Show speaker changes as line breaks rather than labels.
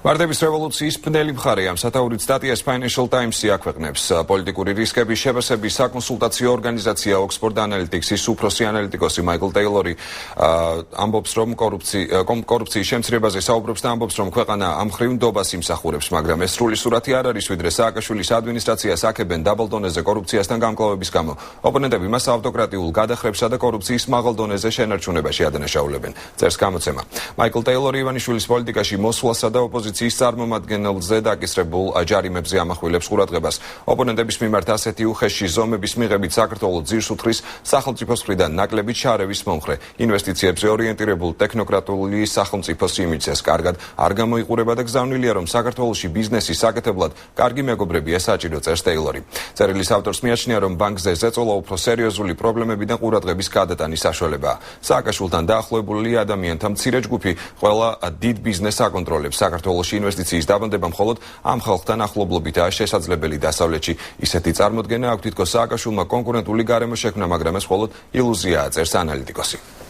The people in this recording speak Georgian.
ვარდების რევოლუციის ბნელი მხარე ამ სათაურით სტატიას Financial Times-ი აქვეყნებს. პოლიტიკური რისკების შეფასების საკონსულტაციო ორგანიზაცია Oxford Analytics-ის უფროსი ანალიტიკოსი მაიკლ ტეილორი ამბობს, რომ კორუფციის შემცირებაზე საუბრობს და ამბობს, რომ ქვეყანა ამ მხრივ ნდობას იმსახურებს, მაგრამ ეს სრული სურათი არ არის, ვიდრე სააკაშვილის ადმინისტრაციას აქებენ დაბალ დონეზე კორუფციასთან გამკლავების გამო. ოპონენტები მას ავტოკრატიულ გადახრებსა და კორუფციის მაღალ დონეზე შენარჩუნებაში ადანაშაულებენ. წერს გამოცემა. მაიკლ ტეილორი ივანიშვილის პოლიტიკაში მოსვლასა და ოპოზიციის წარმომადგენელზე დაკისრებულ ჯარიმებზე ამახვილებს ყურადღებას. ოპონენტების მიმართ ასეთი უხეში ზომების მიღებით საქართველოს ძირს უთხრის სახელმწიფოს მხრიდან ნაკლები ჩარევის მომხრე. ინვესტიციებზე ორიენტირებულ ტექნოკრატული სახელმწიფოს იმიჯს კარგად არ გამოიყურება და გზავნილია, რომ საქართველოში ბიზნესის საკეთებლად კარგი მეგობრებია საჭირო, წერს ტეილორი. წერილის ავტორს მიაჩნია, რომ ბანკზე ზეწოლა უფრო სერიოზული პრობლემებიდან ყურადღების გადატანის საშუალებაა. სააკაშვილთან დაახლოებული ადამიანთა მცირე ჯგუფი ყველა დიდ ბიზნესს აკონტროლებს. საქართველოში ინვესტიციის დაბანდება მხოლოდ ამ ხალხთან ახლობლობითაა შესაძლებელი დასავლეთში. ისეთი წარმოდგენა აქვს თითქოს სააკაშვილმა კონკურენტული გარემო შექმნა, მაგრამ ეს მხოლოდ ილუზიაა, წერს ანალიტიკოსი.